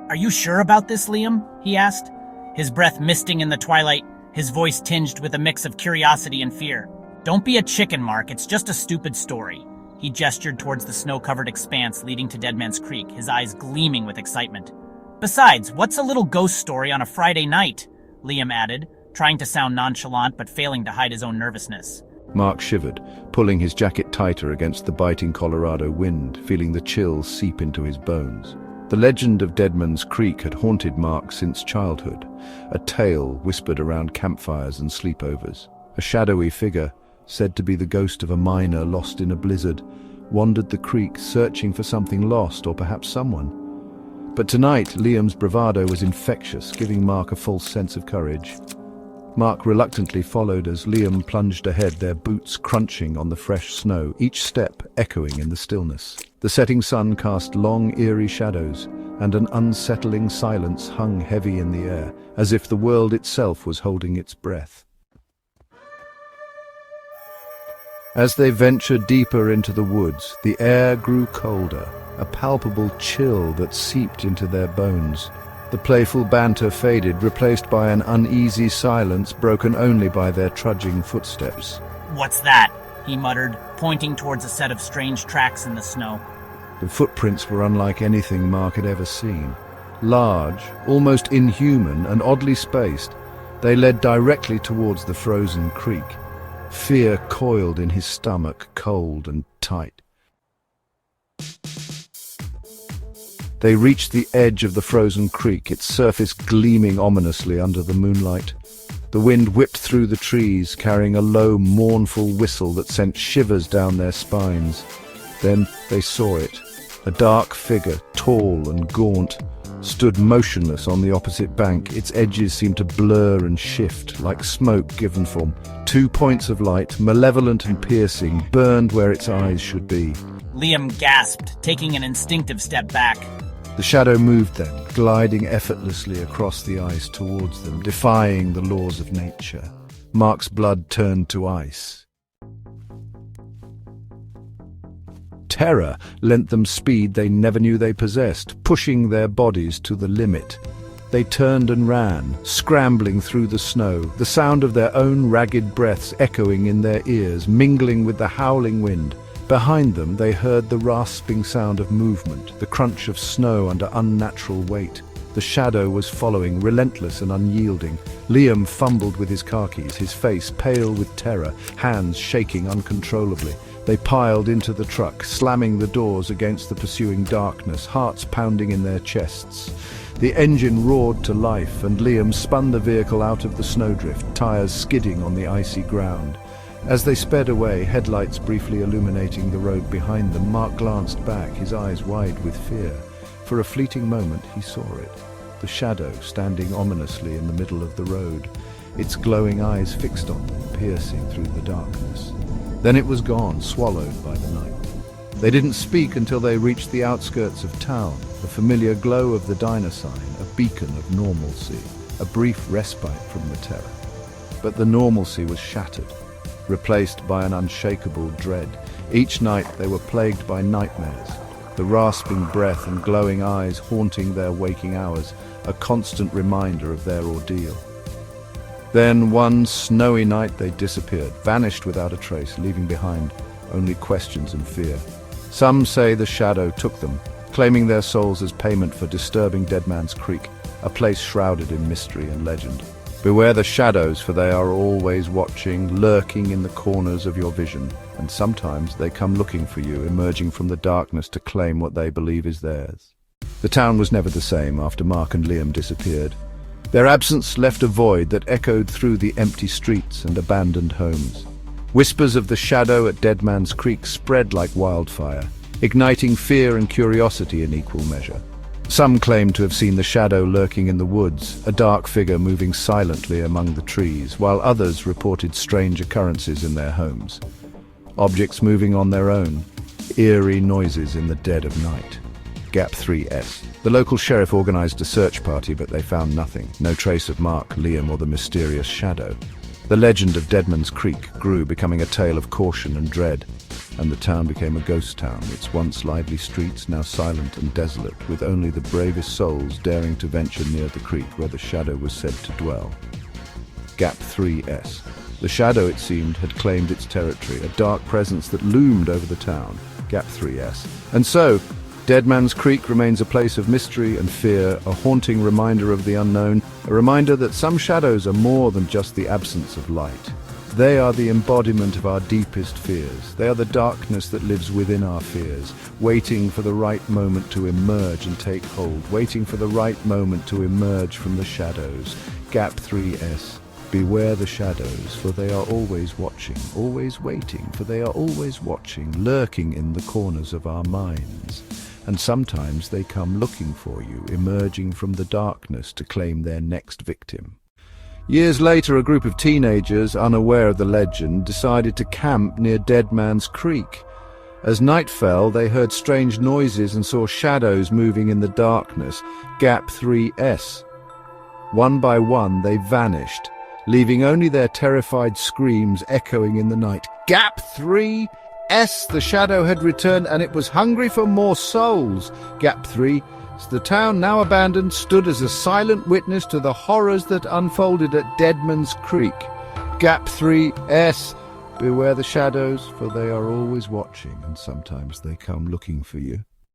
Are you sure about this, Liam? He asked, his breath misting in the twilight, his voice tinged with a mix of curiosity and fear. Don't be a chicken, Mark. It's just a stupid story. He gestured towards the snow-covered expanse leading to Deadman's Creek, his eyes gleaming with excitement. Besides, what's a little ghost story on a Friday night? Liam added, trying to sound nonchalant but failing to hide his own nervousness. Mark shivered, pulling his jacket tighter against the biting Colorado wind, feeling the chill seep into his bones. The legend of Deadman's Creek had haunted Mark since childhood, a tale whispered around campfires and sleepovers. A shadowy figure, said to be the ghost of a miner lost in a blizzard, wandered the creek searching for something lost or perhaps someone. But tonight, Liam's bravado was infectious, giving Mark a false sense of courage. Mark reluctantly followed as Liam plunged ahead, their boots crunching on the fresh snow, each step echoing in the stillness. The setting sun cast long, eerie shadows, and an unsettling silence hung heavy in the air, as if the world itself was holding its breath. As they ventured deeper into the woods, the air grew colder, a palpable chill that seeped into their bones. The playful banter faded, replaced by an uneasy silence broken only by their trudging footsteps. What's that? He muttered, pointing towards a set of strange tracks in the snow. The footprints were unlike anything Mark had ever seen. Large, almost inhuman, and oddly spaced, they led directly towards the frozen creek. Fear coiled in his stomach, cold and tight. They reached the edge of the frozen creek, its surface gleaming ominously under the moonlight. The wind whipped through the trees, carrying a low, mournful whistle that sent shivers down their spines. Then they saw it. A dark figure, tall and gaunt, stood motionless on the opposite bank. Its edges seemed to blur and shift, like smoke given from 2 points of light, malevolent and piercing, burned where its eyes should be. Liam gasped, taking an instinctive step back. The shadow moved then, gliding effortlessly across the ice towards them, defying the laws of nature. Mark's blood turned to ice. Terror lent them speed they never knew they possessed, pushing their bodies to the limit. They turned and ran, scrambling through the snow, the sound of their own ragged breaths echoing in their ears, mingling with the howling wind. Behind them they heard the rasping sound of movement, the crunch of snow under unnatural weight. The shadow was following, relentless and unyielding. Liam fumbled with his car keys, his face pale with terror, hands shaking uncontrollably. They piled into the truck, slamming the doors against the pursuing darkness, hearts pounding in their chests. The engine roared to life, and Liam spun the vehicle out of the snowdrift, tires skidding on the icy ground. As they sped away, headlights briefly illuminating the road behind them, Mark glanced back, his eyes wide with fear. For a fleeting moment he saw it, the shadow standing ominously in the middle of the road, its glowing eyes fixed on them, piercing through the darkness. Then it was gone, swallowed by the night. They didn't speak until they reached the outskirts of town, the familiar glow of the diner sign, a beacon of normalcy, a brief respite from the terror. But the normalcy was shattered, replaced by an unshakable dread. Each night they were plagued by nightmares, the rasping breath and glowing eyes haunting their waking hours, a constant reminder of their ordeal. Then one snowy night they disappeared, vanished without a trace, leaving behind only questions and fear. Some say the shadow took them, claiming their souls as payment for disturbing Deadman's Creek, a place shrouded in mystery and legend. Beware the shadows, for they are always watching, lurking in the corners of your vision, and sometimes they come looking for you, emerging from the darkness to claim what they believe is theirs. The town was never the same after Mark and Liam disappeared. Their absence left a void that echoed through the empty streets and abandoned homes. Whispers of the shadow at Deadman's Creek spread like wildfire, igniting fear and curiosity in equal measure. Some claimed to have seen the shadow lurking in the woods, a dark figure moving silently among the trees, while others reported strange occurrences in their homes. Objects moving on their own, eerie noises in the dead of night. Gap 3S. The local sheriff organized a search party, but they found nothing. No trace of Mark, Liam, or the mysterious shadow. The legend of Deadman's Creek grew, becoming a tale of caution and dread. and the town became a ghost town, its once lively streets now silent and desolate, with only the bravest souls daring to venture near the creek where the shadow was said to dwell. Gap 3S. The shadow, it seemed, had claimed its territory, a dark presence that loomed over the town. Gap 3S. And so, Deadman's Creek remains a place of mystery and fear, a haunting reminder of the unknown, a reminder that some shadows are more than just the absence of light. They are the embodiment of our deepest fears. They are the darkness that lives within our fears, waiting for the right moment to emerge and take hold, waiting for the right moment to emerge from the shadows. Gap 3S. Beware the shadows, for they are always watching, always waiting, for they are always watching, lurking in the corners of our minds. And sometimes they come looking for you, emerging from the darkness to claim their next victim. Years later, a group of teenagers, unaware of the legend, decided to camp near Deadman's Creek. As night fell, they heard strange noises and saw shadows moving in the darkness. Gap 3S. One by one, they vanished, leaving only their terrified screams echoing in the night. Gap 3S. The shadow had returned, and it was hungry for more souls. Gap 3. The town, now abandoned, stood as a silent witness to the horrors that unfolded at Deadman's Creek. Gap 3S. Beware the shadows, for they are always watching, and sometimes they come looking for you.